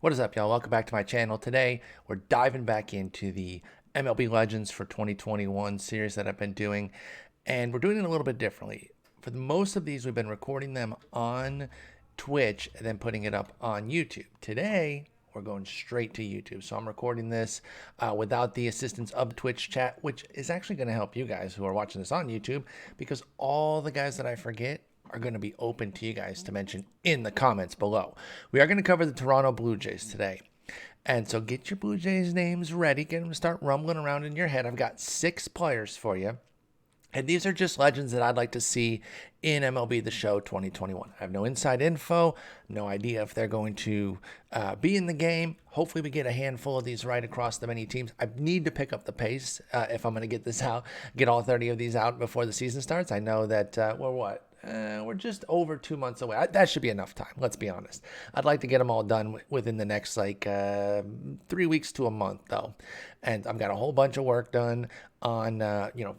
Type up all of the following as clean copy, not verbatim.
What is up, y'all? Welcome back to my channel. Today, we're diving back into the MLB Legends for 2021 series that I've been doing, and we're doing it a little bit differently. For the most of these, we've been recording them on Twitch and then putting it up on YouTube. Today, we're going straight to YouTube. So I'm recording this without the assistance of Twitch chat, which is actually going to help you guys who are watching this on YouTube, because all the guys that I forget are going to be open to you guys to mention in the comments below. We are going to cover the Toronto Blue Jays today. And so get your Blue Jays names ready. Get them to start rumbling around in your head. I've got 6 players for you. And these are just legends that I'd like to see in MLB The Show 2021. I have no inside info, no idea if they're going to be in the game. Hopefully we get a handful of these right across the many teams. I need to pick up the pace if I'm going to get this out, get all 30 of these out before the season starts. I know that, we're just over 2 months away. That should be enough time, let's be honest. I'd like to get them all done within the next 3 weeks to a month, though. And I've got a whole bunch of work done on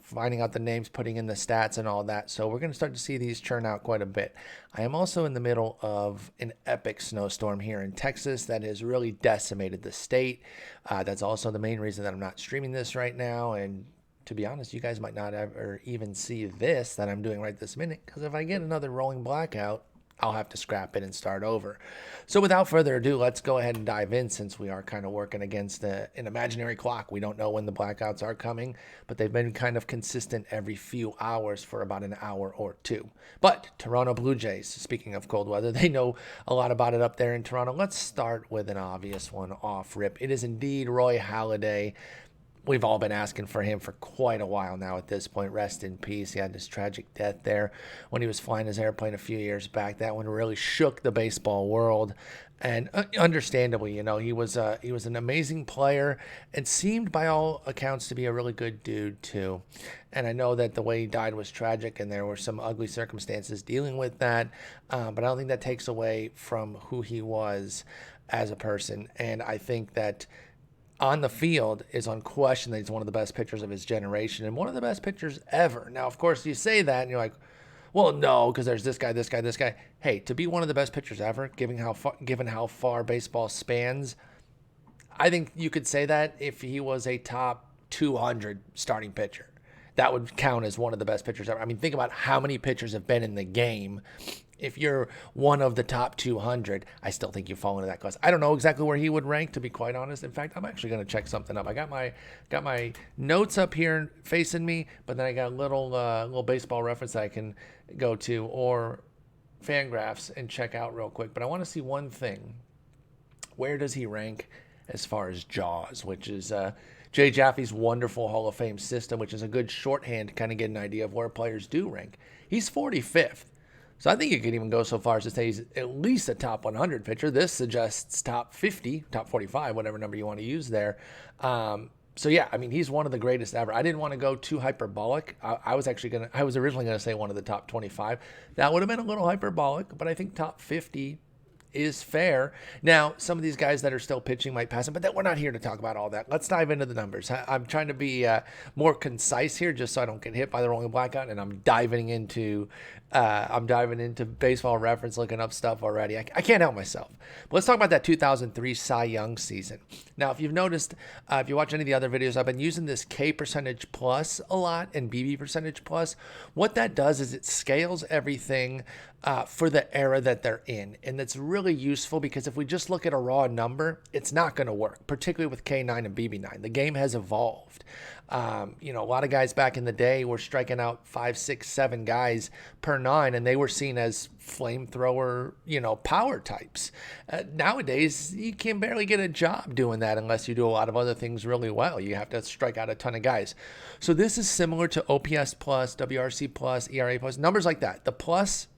finding out the names, putting in the stats and all that. So we're going to start to see these churn out quite a bit. I am also in the middle of an epic snowstorm here in Texas that has really decimated the state. That's also the main reason that I'm not streaming this right now. And to be honest, you guys might not ever even see this that I'm doing right this minute, because if I get another rolling blackout, I'll have to scrap it and start over. So without further ado, let's go ahead and dive in, since we are kind of working against an imaginary clock. We don't know when the blackouts are coming, but they've been kind of consistent every few hours for about an hour or two. But Toronto Blue Jays, speaking of cold weather, they know a lot about it up there in Toronto. Let's start with an obvious one off rip. It is indeed Roy Halladay. We've all been asking for him for quite a while now at this point. Rest in peace. He had this tragic death there when he was flying his airplane a few years back. That one really shook the baseball world. And understandably, he was an amazing player and seemed by all accounts to be a really good dude too. And I know that the way he died was tragic and there were some ugly circumstances dealing with that. But I don't think that takes away from who he was as a person. And I think that on the field is unquestioned that he's one of the best pitchers of his generation and one of the best pitchers ever. Now, of course, you say that and you're like, well, no, because there's this guy, this guy, this guy. Hey, to be one of the best pitchers ever, given how far baseball spans, I think you could say that if he was a top 200 starting pitcher, that would count as one of the best pitchers ever. I mean, think about how many pitchers have been in the game. If you're one of the top 200, I still think you fall into that class. I don't know exactly where he would rank, to be quite honest. In fact, I'm actually going to check something up. I got my notes up here facing me, but then I got a little baseball reference that I can go to, or Fangraphs, and check out real quick. But I want to see one thing. Where does he rank as far as JAWS, which is Jay Jaffe's wonderful Hall of Fame system, which is a good shorthand to kind of get an idea of where players do rank. He's 45th. So I think you could even go so far as to say he's at least a top 100 pitcher. This suggests top 50, top 45, whatever number you want to use there. So yeah, I mean, he's one of the greatest ever. I didn't want to go too hyperbolic. I was originally going to say one of the top 25. That would have been a little hyperbolic, but I think top 50 is fair. Now, some of these guys that are still pitching might pass him, but we're not here to talk about all that. Let's dive into the numbers. I'm trying to be more concise here, just so I don't get hit by the rolling blackout. And I'm diving into Baseball Reference, looking up stuff already. I can't help myself. But let's talk about that 2003 Cy Young season. Now, if you've noticed, if you watch any of the other videos, I've been using this K percentage plus a lot and BB percentage plus. What that does is it scales everything for the era that they're in. And that's really useful, because if we just look at a raw number, it's not going to work, particularly with K9 and BB9. The game has evolved. A lot of guys back in the day were striking out 5, 6, 7 guys per 9, and they were seen as flamethrower, power types. Nowadays, you can barely get a job doing that unless you do a lot of other things really well. You have to strike out a ton of guys. So this is similar to OPS plus, WRC plus, ERA plus, numbers like that. The plus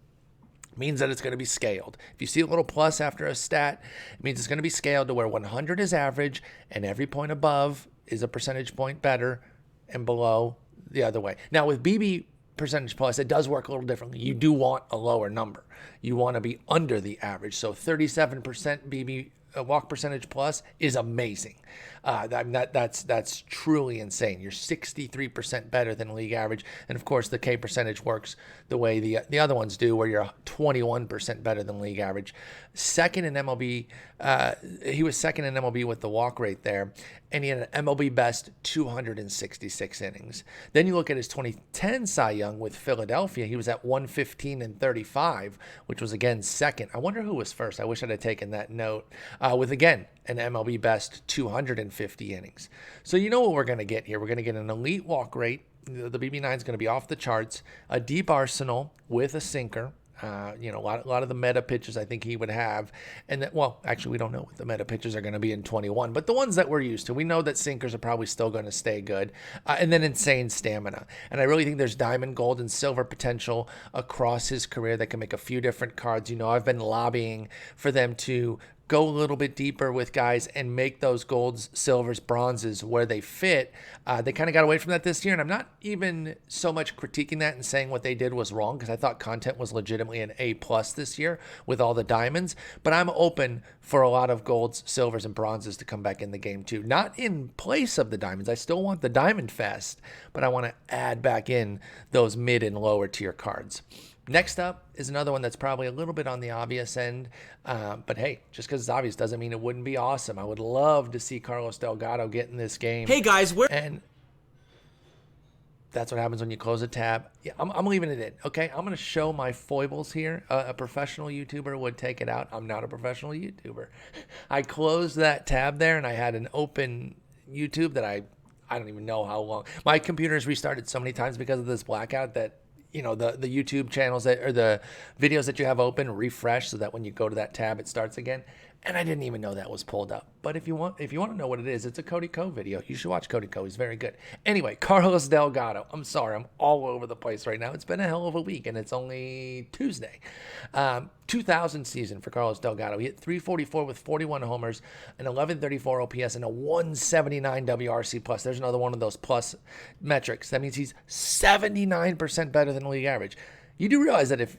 means that it's going to be scaled. If you see a little plus after a stat, it means it's going to be scaled to where 100 is average and every point above is a percentage point better and below the other way. Now with BB percentage plus, it does work a little differently. You do want a lower number. You want to be under the average. So 37% BB walk percentage plus is amazing. That's truly insane. You're 63% better than league average, and of course the K percentage works the way the other ones do, where you're 21% better than league average. Second in MLB, he was second in MLB with the walk rate there, and he had an MLB best 266 innings. Then you look at his 2010 Cy Young with Philadelphia. He was at 115 and 35, which was again second. I wonder who was first. I wish I'd have taken that note. With again an MLB best 250 innings. So you know what we're going to get here. We're going to get an elite walk rate. The BB9 is going to be off the charts. A deep arsenal with a sinker. A lot of the meta pitches I think he would have. And that, well, actually, we don't know what the meta pitches are going to be in 21, but the ones that we're used to, we know that sinkers are probably still going to stay good. And then insane stamina. And I really think there's diamond, gold, and silver potential across his career that can make a few different cards. I've been lobbying for them to go a little bit deeper with guys and make those golds, silvers, bronzes where they fit. They kind of got away from that this year, and I'm not even so much critiquing that and saying what they did was wrong, because I thought content was legitimately an A+ this year with all the diamonds, but I'm open for a lot of golds, silvers, and bronzes to come back in the game too. Not in place of the diamonds. I still want the Diamond Fest, but I want to add back in those mid and lower tier cards. Next up is another one that's probably a little bit on the obvious end, but hey, just because it's obvious doesn't mean it wouldn't be awesome. I would love to see Carlos Delgado get in this game. Hey guys, and that's what happens when you close a tab. Yeah, I'm leaving it in, okay? I'm going to show my foibles here. A professional YouTuber would take it out. I'm not a professional YouTuber. I closed that tab there, and I had an open YouTube that I don't even know how long. My computer has restarted so many times because of this blackout that the YouTube channels or the videos that you have open refresh so that when you go to that tab, it starts again. And I didn't even know that was pulled up. But if you want to know what it is, it's a Cody Ko video. You should watch Cody Ko. He's very good. Anyway, Carlos Delgado. I'm sorry. I'm all over the place right now. It's been a hell of a week, and it's only Tuesday. 2000 season for Carlos Delgado. He hit 344 with 41 homers, an 1134 OPS, and a 179 WRC plus. There's another one of those plus metrics. That means he's 79% better than league average. You do realize that if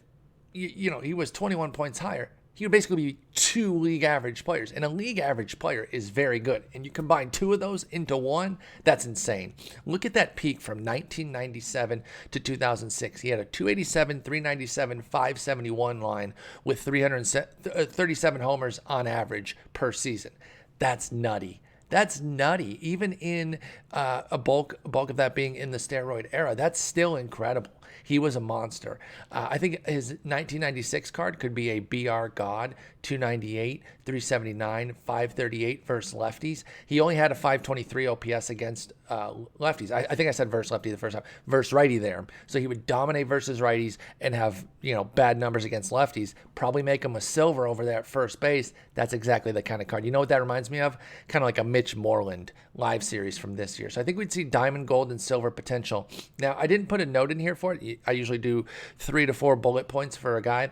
he was 21 points higher, he would basically be 2 league average players. And a league average player is very good. And you combine 2 of those into one, that's insane. Look at that peak from 1997 to 2006. He had a 287, 397, 571 line with 337 homers on average per season. That's nutty. That's nutty. Even in a bulk of that being in the steroid era, that's still incredible. He was a monster. I think his 1996 card could be a BR God, 298, 379, 538 versus lefties. He only had a 523 OPS against lefties. I think I said versus lefty the first time. Versus righty there. So he would dominate versus righties and have bad numbers against lefties. Probably make him a silver over there at first base. That's exactly the kind of card. You know what that reminds me of? Kind of like a Mitch Moreland live series from this year. So I think we'd see diamond, gold, and silver potential. Now, I didn't put a note in here for it. I usually do 3 to 4 bullet points for a guy.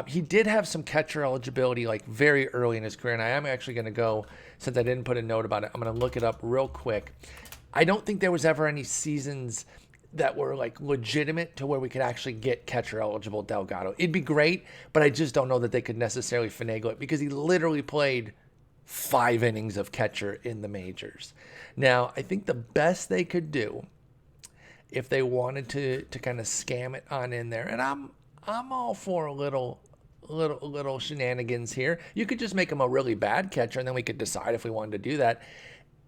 He did have some catcher eligibility like very early in his career, and I am actually going to go, since I didn't put a note about it, I'm going to look it up real quick. I don't think there was ever any seasons that were like legitimate to where we could actually get catcher eligible Delgado. It'd be great, but I just don't know that they could necessarily finagle it because he literally played 5 innings of catcher in the majors. Now, I think the best they could do if they wanted to kind of scam it on in there, and I'm all for a little shenanigans here. You could just make him a really bad catcher, and then we could decide if we wanted to do that.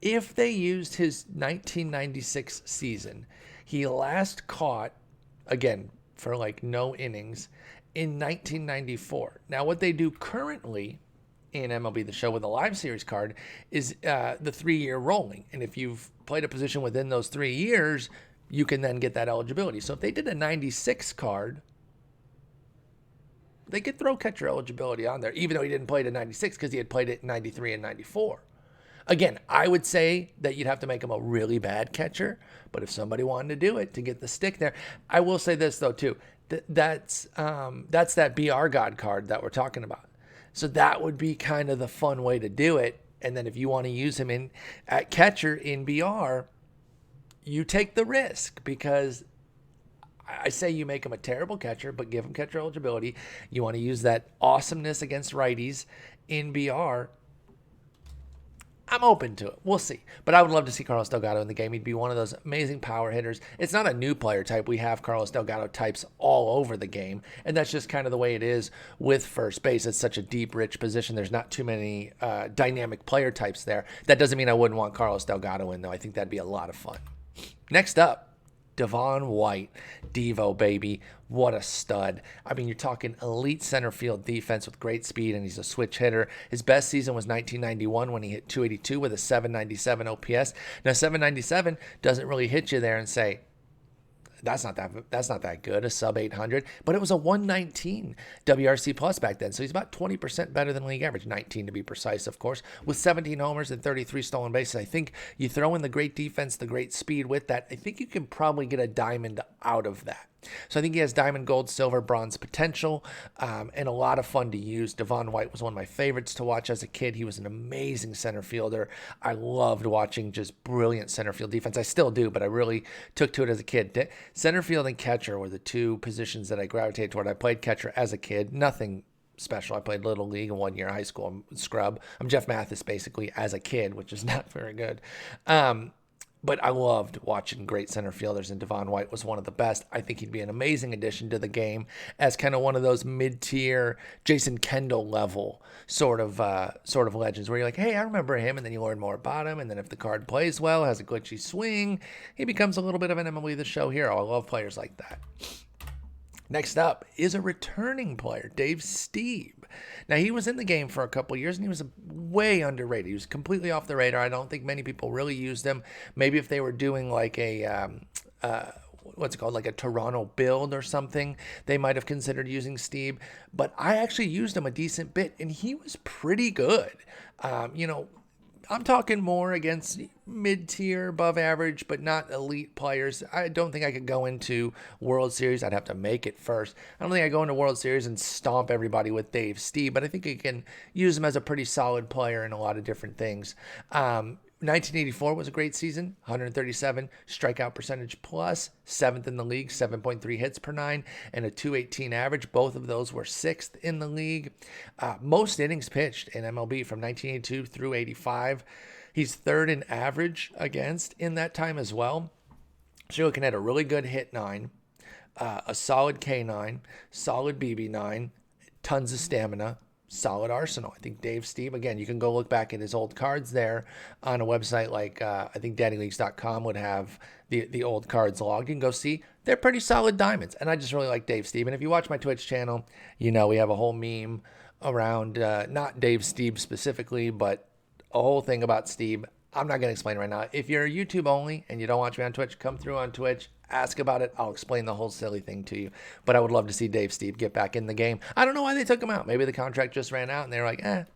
If they used his 1996 season, he last caught, again, for like no innings, in 1994. Now, what they do currently in MLB The Show with a live series card is the 3-year rolling. And if you've played a position within those 3 years, you can then get that eligibility. So if they did a 96 card, they could throw catcher eligibility on there, even though he didn't play it in 96 because he had played it in 93 and 94. Again, I would say that you'd have to make him a really bad catcher, but if somebody wanted to do it to get the stick there, I will say this though too. That's that BR God card that we're talking about. So that would be kind of the fun way to do it. And then if you want to use him at catcher in BR, you take the risk, because I say you make him a terrible catcher, but give him catcher eligibility. You want to use that awesomeness against righties in BR. I'm open to it. We'll see. But I would love to see Carlos Delgado in the game. He'd be one of those amazing power hitters. It's not a new player type. We have Carlos Delgado types all over the game. And that's just kind of the way it is with first base. It's such a deep, rich position. There's not too many dynamic player types there. That doesn't mean I wouldn't want Carlos Delgado in, though. I think that'd be a lot of fun. Next up, Devon White, Devo, baby. What a stud. I mean, you're talking elite center field defense with great speed, and he's a switch hitter. His best season was 1991 when he hit 282 with a 797 OPS. Now, 797 doesn't really hit you there and say, that's not that good, a sub 800, but it was a 119 WRC plus back then. So he's about 20% better than league average, 19 to be precise, of course, with 17 homers and 33 stolen bases. I think you throw in the great defense, the great speed with that, I think you can probably get a diamond out of that. So I think he has diamond, gold, silver, bronze potential, and a lot of fun to use. Devon White was one of my favorites to watch as a kid. He was an amazing center fielder. I loved watching just brilliant center field defense. I still do, but I really took to it as a kid. Center field and catcher were the two positions that I gravitated toward. I played catcher as a kid. Nothing special. I played Little League in 1 year, high school. I'm scrub. I'm Jeff Mathis basically as a kid, which is not very good. But I loved watching great center fielders, and Devon White was one of the best. I think he'd be an amazing addition to the game as kind of one of those mid-tier Jason Kendall level sort of legends where you're like, hey, I remember him, and then you learn more about him, and then if the card plays well, has a glitchy swing, he becomes a little bit of an MLB The Show hero. I love players like that. Next up is a returning player, Dave Stieb. Now, he was in the game for a couple of years, and he was way underrated. He was completely off the radar. I don't think many people really used him. Maybe if they were doing like a, what's it called, like a Toronto build or something, they might have considered using Stieb. But I actually used him a decent bit, and he was pretty good. I'm talking more against mid-tier, above average, but not elite players. I don't think I could go into World Series. I'd have to make it first. I don't think I go into World Series and stomp everybody with Dave Stieb, but I think you can use him as a pretty solid player in a lot of different things. 1984 was a great season, 137 strikeout percentage plus, 7th in the league, 7.3 hits per 9, and a 218 average. Both of those were 6th in the league. Most innings pitched in MLB from 1982 through 85. He's 3rd in average against in that time as well. So you're looking at a really good hit 9, a solid K9, solid BB9, tons of stamina, solid arsenal. I think Dave Stieb, again, you can go look back at his old cards there on a website like I think daddyleagues.com would have the old cards logged. You can go see they're pretty solid diamonds. And I just really like Dave Stieb. And if you watch my Twitch channel, you know we have a whole meme around not Dave Stieb specifically, but a whole thing about Stieb. I'm not going to explain right now. If you're YouTube only and you don't watch me on Twitch, come through on Twitch, ask about it. I'll explain the whole silly thing to you. But I would love to see Dave Stieb get back in the game. I don't know why they took him out. Maybe the contract just ran out and they were like, have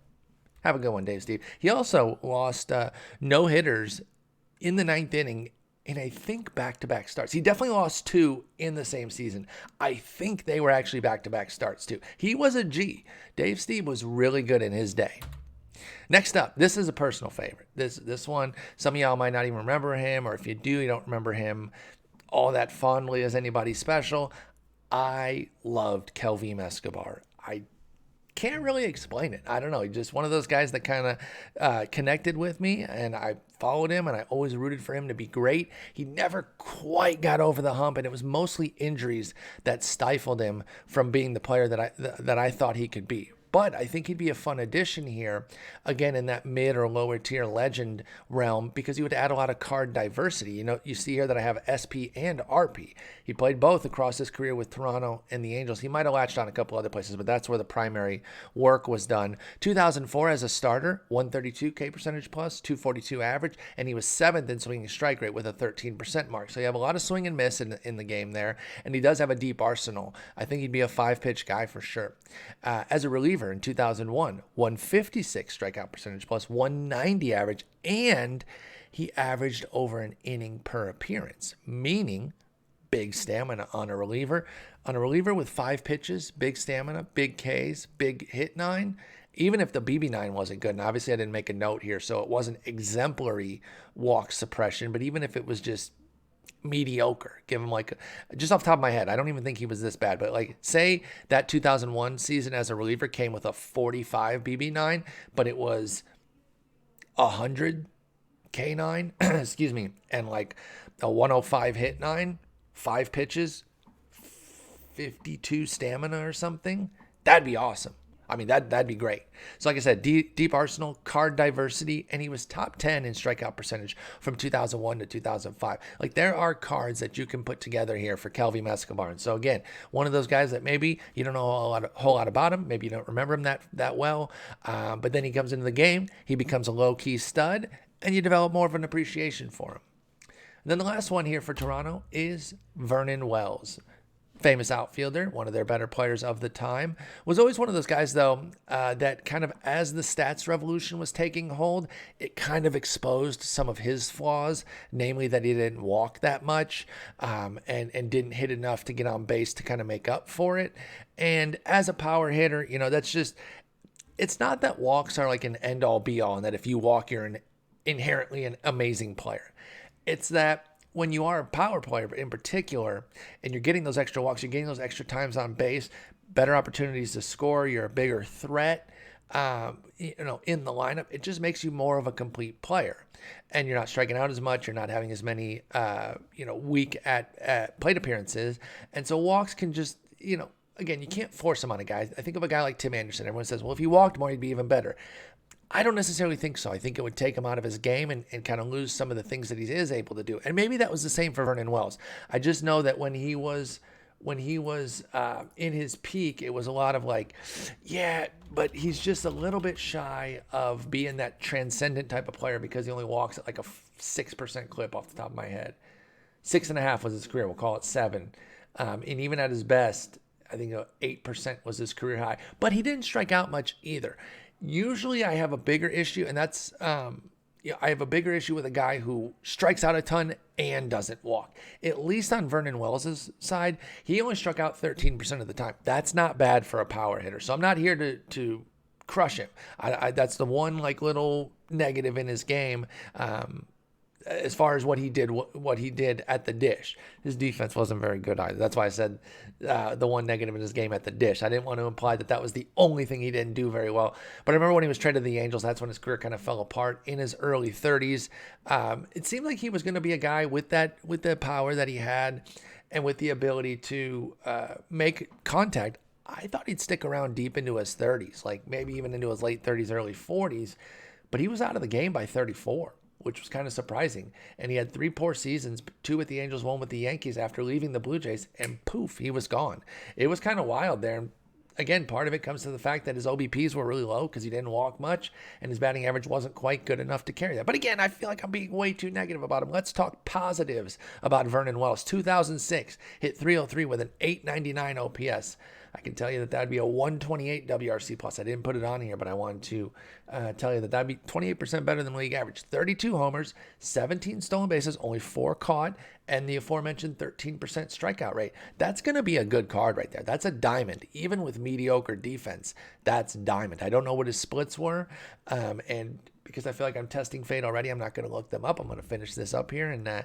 a good one, Dave Stieb. He also lost no hitters in the 9th inning in, I think, back-to-back starts. He definitely lost 2 in the same season. I think they were actually back-to-back starts too. He was a G. Dave Stieb was really good in his day. Next up, this is a personal favorite. This one, some of y'all might not even remember him, or if you do, you don't remember him all that fondly as anybody special. I loved Kelvin Escobar. I can't really explain it. I don't know. He's just one of those guys that kind of connected with me, and I followed him, and I always rooted for him to be great. He never quite got over the hump, and it was mostly injuries that stifled him from being the player that I thought he could be. But I think he'd be a fun addition here, again, in that mid or lower tier legend realm, because he would add a lot of card diversity. You know, you see here that I have SP and RP. He played both across his career with Toronto and the Angels. He might have latched on a couple other places, but that's where the primary work was done. 2004 as a starter, 132 K percentage plus, 242 average, and he was 7th in swinging strike rate with a 13% mark. So you have a lot of swing and miss in the game there, and he does have a deep arsenal. I think he'd be a 5-pitch guy for sure. As a reliever in 2001, 156 strikeout percentage plus, 190 average, and he averaged over an inning per appearance, meaning big stamina on a reliever. On a reliever with 5 pitches, big stamina, big Ks, big hit 9, even if the BB9 wasn't good, and obviously I didn't make a note here, so it wasn't exemplary walk suppression, but even if it was just mediocre, give him like, just off the top of my head, I don't even think he was this bad, but like say that 2001 season as a reliever came with a 45 BB9, but it was 100 K9, excuse me, and like a 105 hit 9, 5 pitches, 52 stamina or something, that'd be awesome. I mean, that'd be great. So like I said, deep arsenal, card diversity, and he was top 10 in strikeout percentage from 2001 to 2005. Like, there are cards that you can put together here for Kelvin Escobar. And so again, one of those guys that maybe you don't know a whole lot about him, maybe you don't remember him that well, but then he comes into the game, he becomes a low-key stud, and you develop more of an appreciation for him. And then the last one here for Toronto is Vernon Wells. Famous outfielder, one of their better players of the time. Was always one of those guys, though, that kind of, as the stats revolution was taking hold, it kind of exposed some of his flaws, namely that he didn't walk that much, and didn't hit enough to get on base to kind of make up for it. And as a power hitter, you know, that's just, it's not that walks are like an end-all be-all and that if you walk, you're inherently an amazing player. It's that when you are a power player in particular, and you're getting those extra walks, you're getting those extra times on base, better opportunities to score, you're a bigger threat, in the lineup, it just makes you more of a complete player. And you're not striking out as much, you're not having as many, weak at plate appearances. And so walks can just, again, you can't force them on a guy. I think of a guy like Tim Anderson. Everyone says, well, if he walked more, he'd be even better. I don't necessarily think so. I think it would take him out of his game and kind of lose some of the things that he is able to do. And maybe that was the same for Vernon Wells. I just know that when he was in his peak, it was a lot of like, yeah, but he's just a little bit shy of being that transcendent type of player because he only walks at like a 6% clip off the top of my head. 6.5 was his career. We'll call it 7. And even at his best, I think 8% was his career high. But he didn't strike out much either. Usually I have a bigger issue, and that's I have a bigger issue with a guy who strikes out a ton and doesn't walk. At least on Vernon Wells' side, he only struck out 13% of the time. That's not bad for a power hitter. So I'm not here to crush him. That's the one like little negative in his game. As far as what he did at the dish, his defense wasn't very good either. That's why I said the one negative in his game at the dish. I didn't want to imply that was the only thing he didn't do very well. But I remember when he was traded to the Angels, that's when his career kind of fell apart in his early 30s. It seemed like he was going to be a guy with the power that he had and with the ability to make contact. I thought he'd stick around deep into his 30s, like maybe even into his late 30s, early 40s. But he was out of the game by 34. Which was kind of surprising. And he had 3 poor seasons, 2 with the Angels, 1 with the Yankees after leaving the Blue Jays, and poof, he was gone. It was kind of wild there. And again, part of it comes to the fact that his OBPs were really low because he didn't walk much, and his batting average wasn't quite good enough to carry that. But again, I feel like I'm being way too negative about him. Let's talk positives about Vernon Wells. 2006, hit 303 with an 899 OPS. I can tell you that would be a 128 WRC plus. I didn't put it on here, but I wanted to tell you that would be 28% better than league average. 32 homers, 17 stolen bases, only 4 caught, and the aforementioned 13% strikeout rate. That's going to be a good card right there. That's a diamond. Even with mediocre defense, that's diamond. I don't know what his splits were, and because I feel like I'm testing fate already, I'm not going to look them up. I'm going to finish this up here and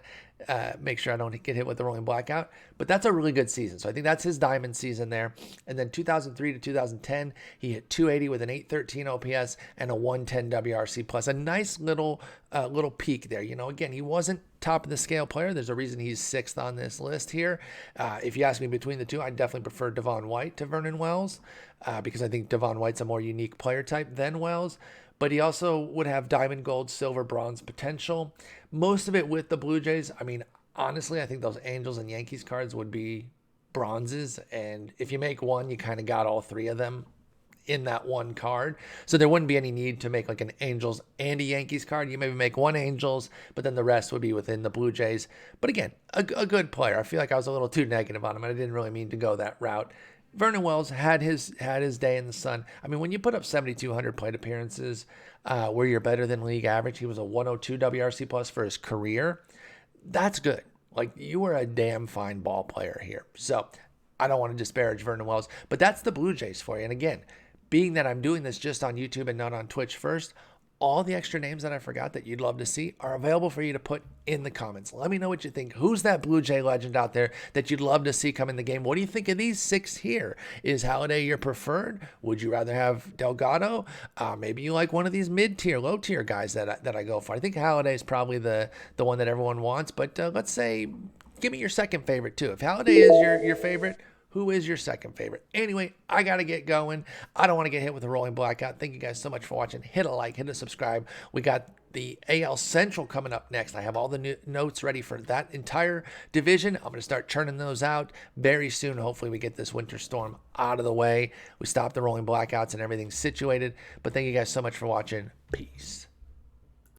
make sure I don't get hit with the rolling blackout. But that's a really good season. So I think that's his diamond season there. And then 2003 to 2010, he hit 280 with an 813 OPS and a 110 WRC plus. A nice little peak there. Again, he wasn't top of the scale player. There's a reason he's 6th on this list here. If you ask me between the two, I'd definitely prefer Devon White to Vernon Wells because I think Devon White's a more unique player type than Wells. But he also would have diamond, gold, silver, bronze potential. Most of it with the Blue Jays. I mean, honestly, I think those Angels and Yankees cards would be bronzes. And if you make one, you kind of got all 3 of them in that one card. So there wouldn't be any need to make like an Angels and a Yankees card. You maybe make one Angels, but then the rest would be within the Blue Jays. But again, a good player. I feel like I was a little too negative on him. I didn't really mean to go that route. Vernon Wells had his day in the sun. I mean, when you put up 7,200 plate appearances where you're better than league average, he was a 102 WRC plus for his career. That's good. Like, you were a damn fine ball player here. So I don't want to disparage Vernon Wells, but that's the Blue Jays for you. And again, being that I'm doing this just on YouTube and not on Twitch first, all the extra names that I forgot that you'd love to see are available for you to put in the comments. Let me know what you think. Who's that Blue Jay legend out there that you'd love to see come in the game? What do you think of these 6 here? Is Halliday your preferred? Would you rather have Delgado? Maybe you like one of these mid-tier, low-tier guys that I go for. I think Halliday is probably the one that everyone wants, but let's say, give me your second favorite too. If Halliday is your favorite, who is your second favorite? Anyway, I got to get going. I don't want to get hit with a rolling blackout. Thank you guys so much for watching. Hit a like, hit a subscribe. We got the AL Central coming up next. I have all the notes ready for that entire division. I'm going to start churning those out very soon. Hopefully we get this winter storm out of the way. We stop the rolling blackouts and everything's situated. But thank you guys so much for watching. Peace.